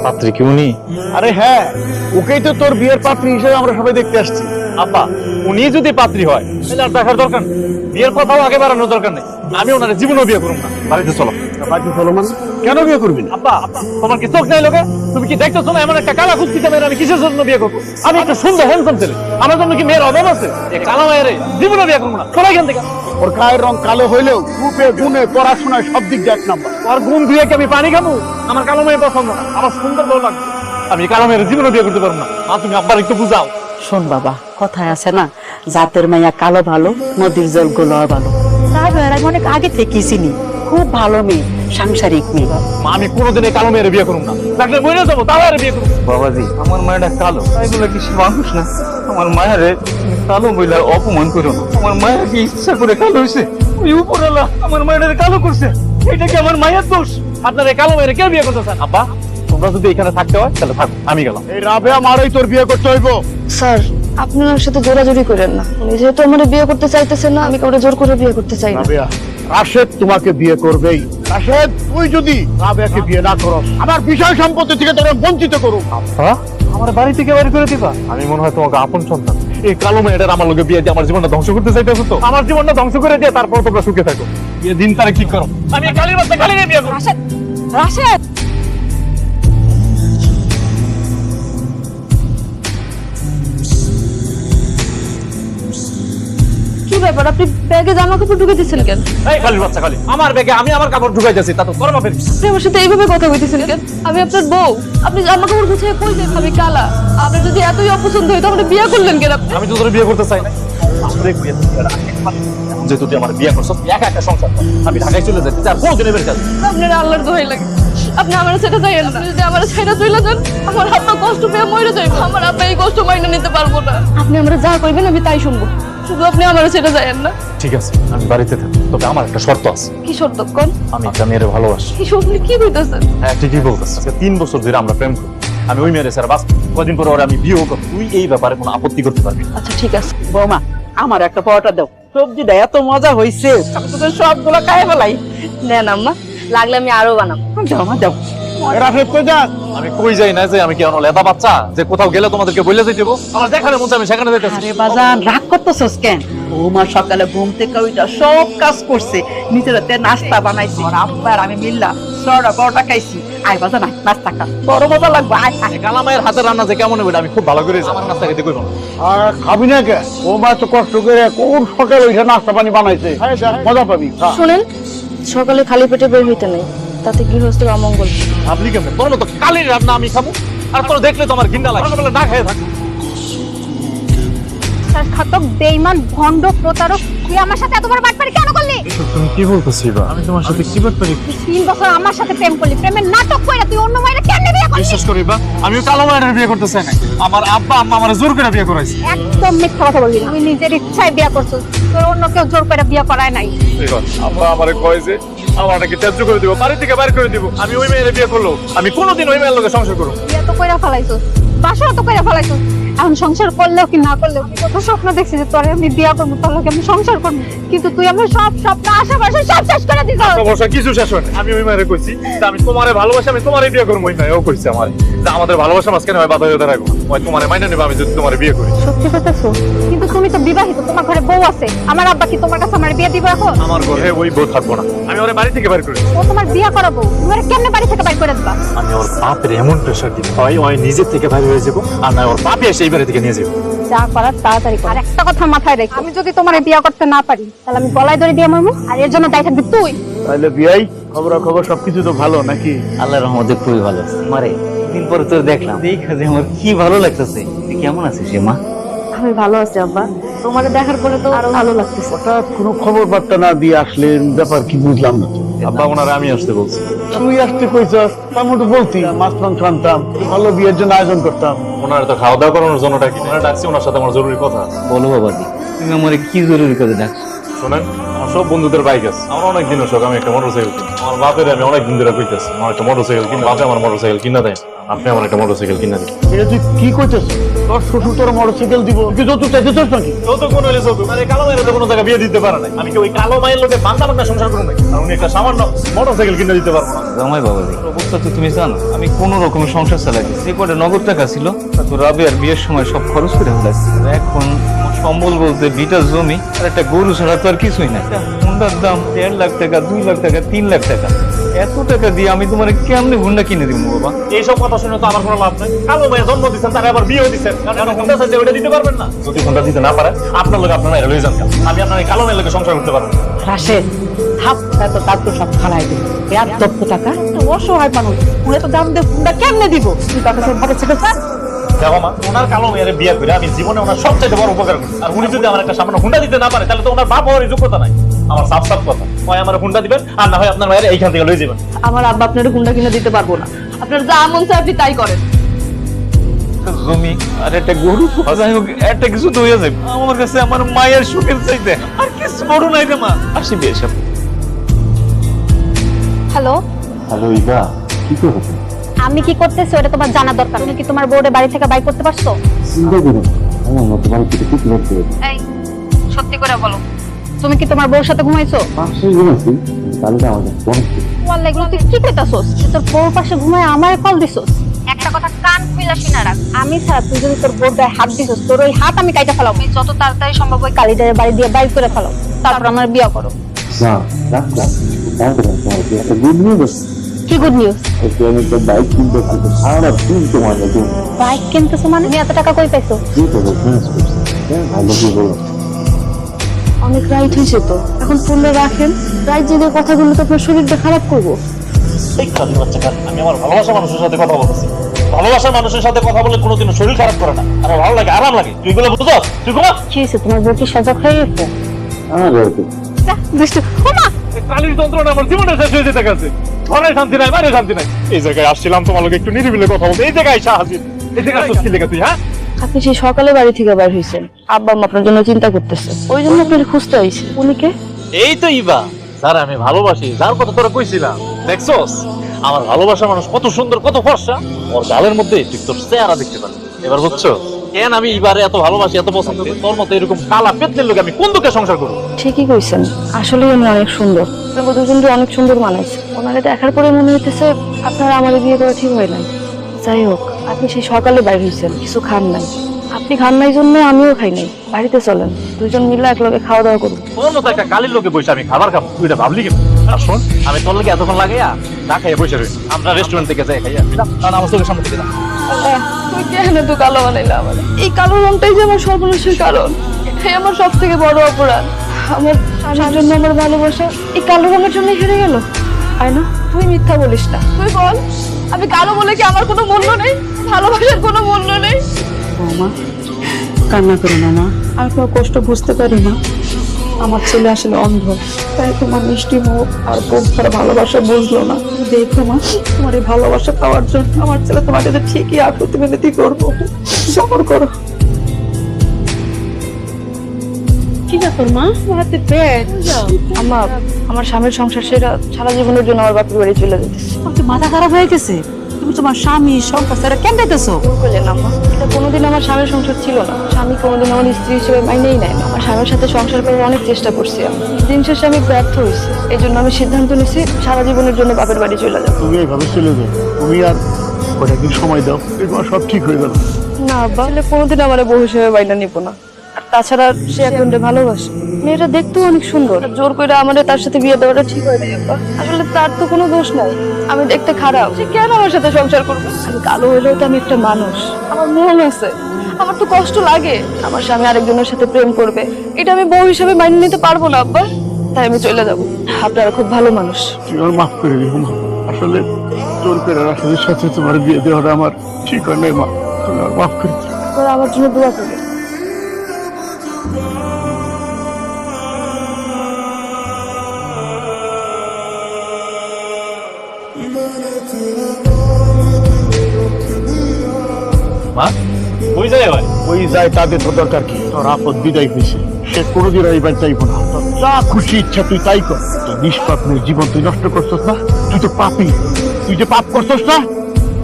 পাত্রী কি উনি? আরে হ্যাঁ, ওকেই তো তোর বিয়ের পাত্রী হিসেবে আমরা সবাই দেখতে আসছি। আব্বা, উনি যদি পাত্রী হয় তাহলে আর দেখার দরকার নেই, বিয়ের কথাও আগে বাড়ানোর দরকার নেই। আমি ওনার জীবনও বিয়ে করব না। বাড়িতে চলো। বাকি চলো মানে কেন বিয়ে করবি না? আব্বা, তোমার কি চোখ নাই লোকে? তুমি কি দেখতেছো না এমন একটা কালা কুস্তিতে মেয়ের আমি কিসের জন্য বিয়ে করবো? আমি একটা সুন্দর হ্যান্ডসাম ছেলে, আমার জন্য কি মেয়ের অভাব আছে? এই কালা মায়ের জীবনও বিয়ে করবো না। চলো এখান থেকে। ওর গায়ের রং কালো হইলেও রূপে গুণে পড়াশোনায় সব দিক দিয়ে এক নাম্বার। আর গুণ দিয়ে কি আমি পানি খাবো? আমার কালো মেয়ে পছন্দ না, আমার সুন্দর বউ লাগবে। আমি কালো মেয়ের জীবনও বিয়ে করতে পারবো না। মা, তুমি আব্বার একটু বুঝাও। শোন বাবা, কথায় আছে না, জাতের মাইয়া কালো ভালো, নদীর জল গোলা ভালো। রাবেয়ার আমি অনেক আগে থেকে চিনি, খুব ভালো মেয়ে, সাংসারিক মেয়ে। মা, আমি কোনোদিন এই কালো মেয়ের বিয়ে করবো না। ডাক্তার বইরে যাবো তাও আর বিয়ে করবো। বাবাজি, আমার মায়েরা কালো, এগুলো কি মানুষ না? আমার মায়েরে কালো বইলে অপমান করো না। আমার মায়ের কি ইচ্ছা করে কালো হয়েছে? ওই উপরওয়ালা আমার মায়ের কালো করছে, এটা কি আমার মায়ের দোষ? আপনার এই কালো মেয়ের কেউ বিয়ে করতে চান? আব্বা, তোমরা যদি এখানে থাকতে হয় তাহলে থাকো, আমি গেলাম। এই রাবেয়া মারাই তোর বিয়ে করতে হইব। স্যার, আপনি ওর সাথে জোরাজোরি করেন না। উনি যেহেতু আমার বিয়ে করতে চাইতেছেন না, আমি কাউকে জোর করে বিয়ে করতে চাই না। রাবেয়া, রাশেদ তোমাকে বিয়ে করবেই। রাশেদ, তুই যদি রাবেয়াকে বিয়ে না করস, আমার বিষয় সম্পত্তি থেকে তোরা বঞ্চিত করুক। আব্বা, আমার বাড়ি থেকে বাইরে করে দিবা? আমি মনে হয় তোমাকে আপন সন্তান। এই কালো মেয়েটার আমার লোকে বিয়ে দিয়ে আমার জীবনটা ধ্বংস করতে চাইতেছো তো? আমার জীবনটা ধ্বংস করে দিয়ে তারপর তোমরা সুখে থাকো। বিয়ে দিন তারা কি করো? আমি এই কালীর বাচ্চা কালী নিয়ে বিয়ে করবো। রাশেদ, রাশেদ, কি ব্যাপার? আপনি ব্যাগে জামা কাপড় ঢুকে দিচ্ছেন কেন? এই কালীর বাচ্চা কালী, আমার ব্যাগে আমি আমার কাপড় ঢুকাইতেছি, তা তো তোর বাপের। আপনি আমার সাথে এইভাবে কথা বলতেছেন কেন? আমি আপনার বউ, আপনি জামা কাপড় গুছিয়ে কই যান? আমি কালা, আপনার যদি এতই অপছন্দ হয় তাহলে বিয়ে করলেন কেন আপনি? আমি তো তোর বিয়ে করতে চাই না। যেহেতু তুই আমার বিয়ে করছো, একা একটা সংসার কর। আমি ঢাকায় চলে যাচ্ছি, আর কোনদিন এবার কাজ। আপনার আল্লাহর দোহাই লাগে, আপনি আমার ছেড়ে যাইয়েন না। যদি আমার ছেড়ে চলে যান, আমার আব্বা কষ্ট পেয়ে মরে যাইবে। আমার আব্বা এই কষ্ট মাইনে নিতে পারবো না। আপনি আমরা যা করবেন আমি তাই শুনবো, শুধু আপনি আমার ছেড়ে যাইয়েন না। ঠিক আছে, আমি বাড়িতে থাকি, তবে আমার একটা শর্ত আছে। কি শর্ত কোন? আমি একটা মেয়ের ভালোবাসি। কি শুনলি? কি কইতেছেন? হ্যাঁ, ঠিকই বলতেছি। 3 বছর ধরে আমরা প্রেম করি। আমি ওই মেয়ের স্যার বাস কদিন পরে ওরা আমি বিয়েও করবো। তুই এই ব্যাপারে কোনো আপত্তি করতে পারবি না। আচ্ছা ঠিক আছে। বৌমা, আমার একটা পরোটা দাও, সবজিটা এত মজা হয়েছে, আমি তোদের সবগুলো খাই ফেলাই। নেন আম্মা, লাগলে আমি আরো বানাবো। যাও মা, যাও। রাশেদ কই যাস? আমি কই যাই না, যে আমি কি আমার লেদা বাচ্চা যে কোথাও গেলে তোমাদেরকে বলে যাই দেবো? আমার যেখানে মন চায় আমি সেখানে যাইতেছি। আরে বাজান, রাগ করতেছস কেন? বৌমা সকালে ঘুম থেকে ওইটা সব কাজ করছে, নিজের হাতে নাস্তা বানাইছে, আর আব্বা আর আমি মিললাম সরা বড়টা খাইছি। আয় বাজান, আয় নাস্তা খা, বড় মজা লাগবে। আয় আয়। কালা মায়ের হাতের রান্না যে কেমন হবে আমি খুব ভালো করে জানি। আমার নাস্তা খেতে কইব না। আর খাবি না কে? ও মা তো কষ্ট করে কোন সকালে ওইটা নাস্তা পানি বানাইছে, মজা পাবি। খা। শুনেন, সকালে খালি পেটে বের হইতে নেই, তাতে গৃহস্থের অমঙ্গল। ভাবলি কেমন? তোর মতো কালির রান্না আমি খাবো, আর তোর দেখলে তো আমার ঘৃণা লাগে। সকালে না খেয়ে থাকবো। ঘাতক, বেঈমান, ভণ্ড, প্রতারক, তুই আমার সাথে এত বড় বাটপারি কেন করলি? তুমি কি বলতেছিস? আমি তোমার সাথে কি ব্যাপারে? তুই 3 বছর আমার সাথে প্রেম করলি, প্রেমের নাটক কইরা তুই অন্য মাইরা কেন বিয়ে করলি? বিশ্বাস করিবা, আমি কালো মায়ের বিয়ে করতে চাই না। আমার আব্বা আম্মা আমার জোর করে বিয়ে করাইছে। একদম মিথ্যা কথা বলবি না। তুই নিজের ইচ্ছায় বিয়ে করছিস, তোর অন্য কেউ জোর করে বিয়ে করায় নাই। আব্বা আমারে কয় যে আমার নাকি ত্যায্য করে দিব, বাড়ি থেকে বাইরে করে দিব। আমি ওই মেয়ের বিয়ে করলো, আমি কোনোদিন ওই মেয়ের লগে সংসার করব। বিয়ে তো কইরা ফেলাইছিস, বাসা তো কইরা ফেলাইছিস। এখন সংসার করলেও কি না করলেও কি কত স্বপ্ন দেখছিস যে তোরে আমি বিয়ে করবো, তোর লগে আমি সংসার করবো, কিন্তু তুই আমার সব স্বপ্ন আশা ভরসা সব শেষ করে দিছিস। অবশ্য কিছু শেষ হয় না। আমি ওই মেয়েরে কইছি যে আমি তোমারে ভালোবাসি, আমি তোমারে বিয়ে করবো। ওই মেয়েও কইছে আমার যে আমাদের ভালোবাসা মাঝখানে হয় বাধা হয়ে রাখবো, ওই তোমারে মাইনে নেবে আমি যদি তোমারে বিয়ে করি। সত্যি কথা তো, কিন্তু তুমি তো বিবাহিত, তোমার ঘরে বউ আছে। আমার আব্বা কি তোমার কাছে আমার বিয়ে দিব এখন? আমার ঘরে ওই বউ থাকবো না, আমি ওরে বাড়ি থেকে বাইর করি। ও তোমার বিয়ে করাবো, তুমি ওরে কেমনে বাড়ি থেকে বাইর করে দিবা? আমি ওর বাপের এমন প্রেশার দিব, হয় ওই নিজের থেকে বাইরে হয়ে যাবো, আর না ওর বাপে এসে এই বাড়ি থেকে নিয়ে যাবো। যা করার তাড়াতাড়ি কর। আর একটা কথা মাথায় রেখো, আমি যদি তোমার বিয়ে করতে না পারি তাহলে আমি গলায় ধরে বিয়ে মারবো, আর এর জন্য দায়ী থাকবি তুই। তাহলে বিয়াই খবর সবকিছু তো ভালো নাকি? আল্লাহর রহমতে খুবই ভালো আছে। মারে দিন পরে তোর দেখলাম, দেখা যে আমার কি ভালো লাগতেছে। তুই কেমন আছিস রে মা? আমি ভালো আছি আব্বা, তোমারে দেখার পরে তো আরো ভালো লাগতেছে। হঠাৎ কোনো খবর বার্তা না দিয়ে আসলেন, ব্যাপার কি বুঝলাম না। আব্বা ওনারে আমি আসতে বলছি। তুই আসতে কইছস, তার মতো বলতি মাছ মাংস আনতাম, ভালো বিয়ের জন্য আয়োজন করতাম। ওনারে তো খাওয়া দাওয়া করানোর জন্য ডাকি, ওনারে ডাকছি, ওনার সাথে আমার জরুরি কথা আছে। বলো বাবাজি, তুমি আমার কি জরুরি করে ডাকছো? শোনেন, আমার সব বন্ধুদের বাইক আছে, আমার অনেক দিনের শখ আমি একটা মোটরসাইকেল কিনি। আমার বাপের আমি অনেক দিন ধরে কইতেছি আমার একটা মোটরসাইকেল কিনে, বাপে আমার মোটরসাইকেল কিনা দেয়। আপনি আমার একটা মোটরসাইকেল কিনে দিন। এটা তুই কি করতেছ? তোর শ্বশুর তোর মোটরসাইকেল দিব, তুই কি যৌতুক চাইতেছিস নাকি? যৌতুক কোন হইলে যৌতুক, আর এই কালো মায়ের তো কোনো জায়গায় বিয়ে দিতে পারে না। আমি কি ওই কালো মায়ের লোকে বান্দা বান্দা সংসার করবো নাকি? আর উনি একটা সামান্য মোটরসাইকেল কিনে দিতে পারবো না। জামাই বাবাজি, অবস্থা তো তুমি জানো, আমি কোনো রকমের সংসার চালাই যে কটা নগদ টাকা ছিল তো রাবেয়ার বিয়ের সময় সব খরচ করে ফেলেছি। এখন আমার সম্বল বলতে বিটা জমি আর একটা গরু ছাড়া তো আর কিছুই নাই। হুন্ডার দাম 1.5 লাখ টাকা, 2 লাখ টাকা, 3 লাখ টাকা। এত টাকা দিয়ে আমি তোমার কেমনে হুন্ডা কিনে দিব বাবা? এইসব কথা শুনে তো আমার কোনো লাভ নাই। কালো মায়ের জন্ম দিচ্ছেন, তারা আবার বিয়েও দিচ্ছেন, কারণ হুন্ডা চাইতে ওটা দিতে পারবেন না। যদি হুন্ডা দিতে না পারে, আপনার লোক আপনারা লয়ে যান। আমি আপনার এই কালো মায়ের লোকে সংসার করতে পারবো না। রাশেদ থাপ তো তার তো সব খালাই দিল। এর দপ্ত টাকা তো অসহায় মানুষ, উনি তো দাম দিয়ে ফোনটা কেমনে দিব? তুই তার কাছে ভাবে ছেড়ে স্যার দেখো মা, ওনার কালো মেয়ের বিয়ে করে আমি জীবনে ওনার সবচেয়ে বড় উপকার করছি। আর উনি যদি আমার একটা সামান্য হুন্ডা দিতে না পারে, তাহলে তো ওনার বাপ হওয়ার যোগ্যতা নাই। আমার সাফ সাফ কথা, হয় আমার হুন্ডা দিবেন, আর না হয় আপনার মায়ের এইখান থেকে লয়ে যাবেন। আমার আব্বা আপনার হুন্ডা কিনে দিতে পারবো না। আপনার যা মন চায় আপনি তাই করেন। জমি আর একটা গরু, যাই হোক একটা কিছু তো হয়ে যাবে। আমার কাছে আমার মায়ের সুখের চাইতে আর কিছু বড় নাই রে মা। আসি বিয়ে সব। হ্যালো, হ্যালো ইবা, কি করো? আমি কি করতেছি ওটা তোমার জানা দরকার। তুমি কি তোমার বোর্ডে বাড়ি থেকে বাইর করতে পারছো? চিন্তা করো, আমার মতো বাড়ি থেকে কি করতে? এই সত্যি করে বলো, তুমি কি তোমার বউর সাথে ঘুমাইছো? পাশে ঘুমাইছি, তাহলে আমাদের বন্ধ। ওয়াল্লাহ, এগুলো তুই কি কইতাছস? তোর বউর পাশে ঘুমায় আমারে কল দিছস? একটা কথা কান খুইলা শুনে রাখ, আমি ছাড়া তুই যদি তোর বউর গায়ে হাত দিছস, তোর ওই হাত আমি কাইটা ফেলাও। তুমি যত তাড়াতাড়ি সম্ভব ওই কালিদারের বাড়ি দিয়ে বাইর করে ফেলাও, তারপর আমার বিয়ে করো। না, রাখলাম। একটা গুড নিউজ, কি গুড নিউজ? আমি একটা বাইক কিনতে পারবো। সারা দিন তোমার জন্য বাইক কিনতেছো মানে? তুমি এত টাকা কই পাইছো? কি করবো? ভালো কি বলো? অনেক রাইট হয়েছে তো, এখন ফোনটা রাখেন। রাইট জেনে কথাগুলো তো আপনার শরীরটা খারাপ করবো। এই খালি বাচ্চাটা, আমি আমার ভালোবাসার মানুষের সাথে কথা বলতেছি। ভালোবাসার মানুষের সাথে কথা বলে কোনোদিনও শরীর খারাপ করে না, আমার ভালো লাগে, আরাম লাগে। তুই এগুলো বুঝছ? তুই ঘুমা। কি হয়েছে? তোমার বউ কি সজাগ হয়ে গেছে? যা, দুষ্টু। ওমা, কালির যন্ত্রণা আমার জীবনে শেষ হয়ে যেতে গেছে। ঘরে শান্তি নাই, বাইরে শান্তি নাই। এই জায়গায় আসছিলাম তোমার লোক একটু নিরিবিলে কথা বলতে। এই জায়গায় এসে হাজির। এই জায়গায় আসছিস কি লেগে তুই? হ্যাঁ, আপনি সেই সকালে বাড়ি থেকে বের হয়েছেন, আব্বা আম্মা আপনার জন্য চিন্তা করতেছে, ওই জন্য আপনার খুঁজতে আইছি। উনি কে? এই তো ইবা, যার আমি ভালোবাসি, যার কথা তোরা কইছিলাম। দেখছস আমার ভালোবাসার মানুষ কত সুন্দর, কত ফর্সা। ওর গালের মধ্যে ঠিক তোর চেহারা দেখতে পারি। এবার বুঝছো কেন আমি ইবারে এত ভালোবাসি, এত পছন্দ করি? তোর মতো এরকম কালা পেতনের লোক আমি কোন দুঃখে সংসার করবো? ঠিকই কইছেন, আসলেই উনি অনেক সুন্দর। আপনার দুজনকে অনেক সুন্দর মানাইছে। ওনারে দেখার পরে মনে হইতেছে আপনারা আমার বিয়ে করা ঠিক হয় নাই। যাই হোক, আপনি সেই সকালে বাইরে হয়েছেন, কিছু খান নাই। আপনি খান নাই জন্য আমিও খাই নাই। বাড়িতে চলেন, দুজন মিলে একলগে খাওয়া দাওয়া করুন। তোর মতো একটা কালির লোকে বসে আমি খাবার খাবো, তুই এটা ভাবলি কেন? আর শোন, আমি তোর লোকে এতক্ষণ লাগাইয়া না খাইয়া বসে রয়েছি। আমরা রেস্টুরেন্ট থেকে যাই খাইয়া, কারণ আমার চোখের সামনে থেকে না। তুই কেন তো কালো বানাইলা আমার? এই কালো রংটাই যে আমার সর্বনাশের কারণ। এটাই আমার সব থেকে বড় অপরাধ। আমার স্বামীর জন্য আমার ভালোবাসা এই কালো রঙের জন্য হেরে গেল। আয় না, তুই মিথ্যা বলিস না। তুই বল, আমি কালো বলে কি আমার কোনো মূল্য নেই? ভালোবাসার কোনো মূল্য নেই? বৌমা কান্না করো না মা, আমি তোমার কষ্ট বুঝতে পারি না। আমার ছেলে আসলে অন্ধ, তাই তোমার মিষ্টি মুখ আর বুক ভরা ভালোবাসা বুঝলো না। দেখো মা, তোমার এই ভালোবাসা পাওয়ার জন্য আমার ছেলে তোমাকে যে ঠিকই আকুতি মিনতি করবো। সবর করো। কি ব্যাপার মা, হাতে পেট? আমার আমার স্বামীর সংসার সেরা সারা জীবনের জন্য আমার বাপের বাড়ি চলে যেতেছে। তোমার তো মাথা খারাপ হয়ে গেছে। তুমি তোমার স্বামী সংসার ছেড়ে কেন যেতেছো? বললেন আম্মা, এটা কোনোদিন আমার স্বামীর সংসার ছিল না। স্বামী কোনোদিন আমার স্ত্রী হিসেবে মাইনেই নেয় না। আমার স্বামীর সাথে সংসার করার অনেক চেষ্টা করছি আমি, দিন শেষে আমি ব্যর্থ হয়েছি। এই জন্য আমি সিদ্ধান্ত নিয়েছি সারা জীবনের জন্য বাপের বাড়ি চলে যাবো। তুমি এইভাবে চলে যাও, তুমি আর কয়েকদিন সময় দাও, এরপর সব ঠিক হয়ে গেল। না আব্বা, ছেলে কোনোদিন আমার বউ হিসেবে বাইনা নিব না। আর তাছাড়া সে একজনকে ভালোবাসে। মেয়েটা দেখতেও অনেক সুন্দর। জোর করে আমাদের তার সাথে বিয়ে দেওয়াটা ঠিক হয় না আব্বা। আসলে তার তো কোনো দোষ নাই, আমি দেখতে খারাপ। সে কেন আমার সাথে সংসার করবে? আমি কালো হলেও তো আমি একটা মানুষ, আমার মন আছে, আমার তো কষ্ট লাগে। আমার স্বামী আরেকজনের সাথে প্রেম করবে, এটা আমি বউ হিসেবে মাইনে নিতে পারবো না আব্বা। তাই আমি চলে যাবো। আপনারা খুব ভালো মানুষ। তুমি আমার মাফ করে দিও মা। আসলে তোর করে রাশিদের সাথে তোমার বিয়ে দেওয়াটা আমার ঠিক হয় নাই মা, তুমি আমার মাফ করে দিও। আপনারা আমার জন্য দোয়া করবেন। মা, ওই যায় ভাই। ওই যায় তাদের তো দরকার কি? তোর আপদ বিদায় হয়েছে, সে কোনোদিন আর এইবার চাইবো না। তোর যা খুশি ইচ্ছা তুই তাই কর। তোর নিষ্পাপ মেয়ের জীবন তুই নষ্ট করছস না? তুই তো পাপী, তুই যে পাপ করছস না,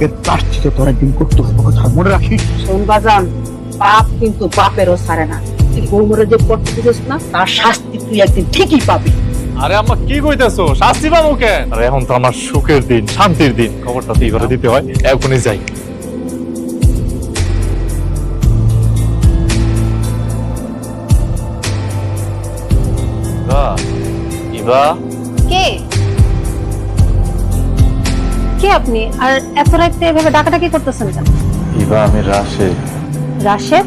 এর প্রার্থিত তোর একদিন করতে হবে, কথা মনে রাখিস। শোন বাজান, পাপ কিন্তু বাপেরও ছাড়ে না। তুই বৌমরে যে করতে দিছিস না, তার শাস্তি তুই একদিন ঠিকই পাবি। আরে আম্মা কি কইতাছো? শাস্তি পাবো কেন? আরে এখন তো আমার সুখের দিন, শান্তির দিন। খবরটা তো ঘরে দিতে হয়, এখনই যাই। ইবা, কে কে আপনি? আর এত রাতে এভাবে ডাকাডাকি করতেছেন কেন? ইবা আমি রাশেদ। রাশেদ,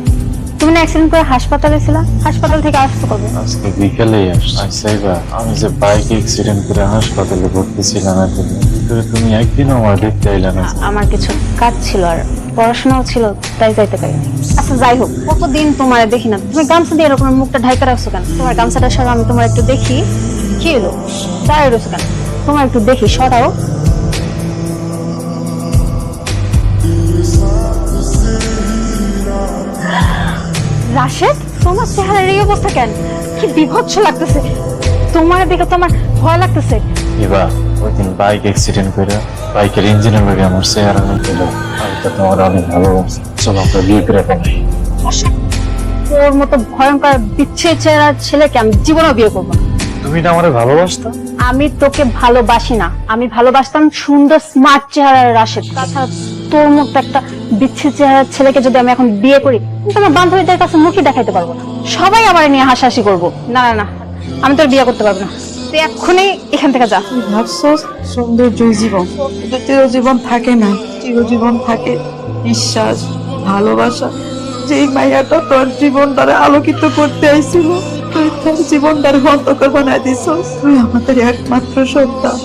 তুমি না অ্যাক্সিডেন্ট করে হাসপাতালে ছিলা? হাসপাতাল থেকে আসছো কবে? আজকে বিকেলে আইসাইবা, আমি যে বাইক অ্যাক্সিডেন্ট করে হাসপাতালে ভর্তি ছিলাম এতদিন ভিতরে, তুমি একদিনও আমার দেখতে আইলা না। আমার কিছু কাজ ছিল আর পড়াশোনাও ছিল, তাই যাইতে পারিনি। আচ্ছা যাই হোক, কতদিন তোমার দেখি না, তুমি গামছা দিয়ে এরকম মুখটা ঢাকা রাখছো কেন? তোমার গামছাটা সরাও, আমি তোমার একটু দেখি। কি হলো দাঁড়িয়ে রয়েছো কেন? তোমার একটু দেখি, সরাও। রাশেদ, তোমার চেহারার এই অবস্থা কেন? কি বিভৎস লাগতেছে। তোমার দেখে তো আমার ভয় লাগতেছে। ইবা, ওই দিন বাইক অ্যাক্সিডেন্ট করে বাইকের ইঞ্জিনের লগে আমার চেহারা হয়েছিল। আমি তো তোমার অনেক ভালোবাসি, চলো আমরা বিয়ে করে ফেলি। তোর মতো ভয়ঙ্কর বিচ্ছিন্ন চেহারার ছেলেকে আমি জীবনেও বিয়ে করবো না। তুমি না আমারে ভালোবাসতা? আমি তোকে ভালোবাসি না, আমি ভালোবাসতাম সুন্দর স্মার্ট চেহারার রাশেদ। তাছাড়া তোর মতো একটা বিচ্ছিন্ন চেহারার ছেলেকে যদি আমি এখন বিয়ে করি, আমি তোমার বান্ধবীদের কাছে মুখই দেখাইতে পারবো না, সবাই আমার নিয়ে হাসাহাসি করবো। না না না, আমি তোর বিয়ে করতে পারবো না। তুই এক্ষুনি এখান থেকে যা। ভাবছস সৌন্দর্যই জীবন? চিরজীবন থাকে না, চিরজীবন থাকে বিশ্বাস, ভালোবাসা। যেই মাইয়াটা তোর জীবনটারে আলোকিত করতে আইছিল, তুই তার জীবনটারে অন্ধকার বানাই দিছস। তুই আমাদের একমাত্র সন্তান।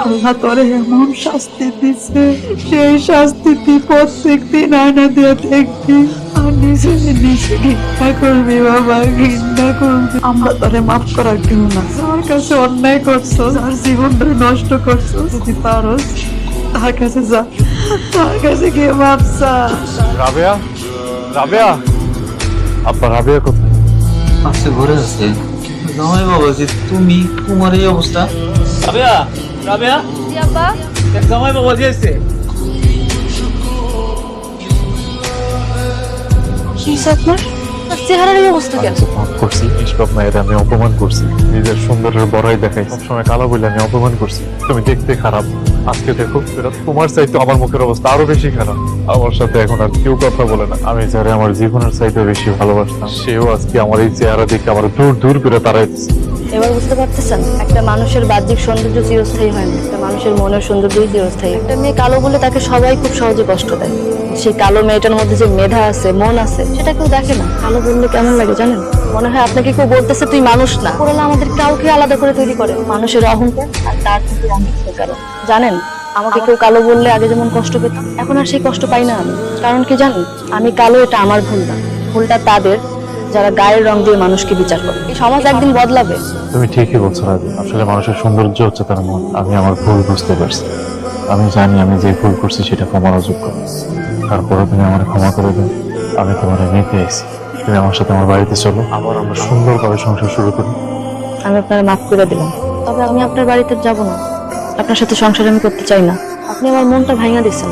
আল্লাহ তোরে এমন শাস্তি দিছে, সেই শাস্তি তুই প্রত্যেক দিন আয়না দিয়ে দেখবি আর নিজে নিজে ঘৃণা করবি বাবা, ঘৃণা করবি। আমরা তোরে মাফ করার কেউ না। আমার কাছে অন্যায় করছো, আর জীবনটা নষ্ট করছো, যদি পারস তার কাছে যা, তার কাছে গিয়ে মাফ চা। রাবেয়া, রাবেয়া, আব্বা রাবেয়া কোথায়? আজকে ঘরে আছে জামাই বাবাজি, তুমি তোমার এই অবস্থা। রাবেয়া, রাবেয়া, দেখ জামাই বাবাজি আছে। কি আপনার চেহারার এই অবস্থা কেন? পাপ করছি, নিষ্পাপ মায়ের আমি অপমান করছি, নিজের সুন্দরের বড়াই দেখাই, সবসময় কালো বলে আমি অপমান করছি। তুমি দেখতে খারাপ, আজকে দেখো এরা তোমার চাইতে আমার মুখের অবস্থা আরো বেশি খারাপ। আমার সাথে এখন আর কেউ কথা বলে না। আমি যারা আমার জীবনের চাইতে বেশি ভালোবাসতাম, সেও আজকে আমার এই চেহারা দেখে আমার দূর দূর করে তাড়াই দিচ্ছে। এবার বুঝতে পারতেছেন, একটা মানুষের বাহ্যিক সৌন্দর্য চিরস্থায়ী হয় না, একটা মানুষের মনের সৌন্দর্যই চিরস্থায়ী। একটা মেয়ে কালো বলে তাকে সবাই খুব সহজে কষ্ট দেয়। সেই কালো মেয়েটার মধ্যে যে মেধা আছে, মন আছে, সেটা কেউ দেখে না। কালো বললে কেমন লাগে জানেন? মনে হয় আপনাকে কেউ বলতেছে তুই মানুষ না। ওরা আমাদের কাউকে আলাদা করে তৈরি করে, মানুষের অহংকার আর তার থেকে অনেক কারণ। জানেন, আমাকে কেউ কালো বললে আগে যেমন কষ্ট পেতাম, এখন আর সেই কষ্ট পাই না আমি। কারণ কি জানেন, আমি কালো, এটা আমার ভুল না, ভুলটা তাদের যারা গায়ের রং দিয়ে মানুষকে বিচার করে। এই সমাজ একদিন বদলাবে। তুমি ঠিকই বলছো রাজি, আসলে মানুষের সৌন্দর্য হচ্ছে তার মন। আমি আমার ভুল বুঝতে পারছি, আমি জানি আমি যে ভুল করছি সেটা ক্ষমার অযোগ্য। তারপরে তুমি আমার ক্ষমা করে দেবে। আমি তোমার নিতে এসেছি, তুমি আমার সাথে আমার বাড়িতে চলো, আবার আমরা সুন্দরভাবে সংসার শুরু করি। আমি আপনার মাফ করে দিলাম, তবে আমি আপনার বাড়িতে যাব না। আপনার সাথে সংসার আমি করতে চাই না। আপনি আমার মনটা ভাঙা দিচ্ছেন।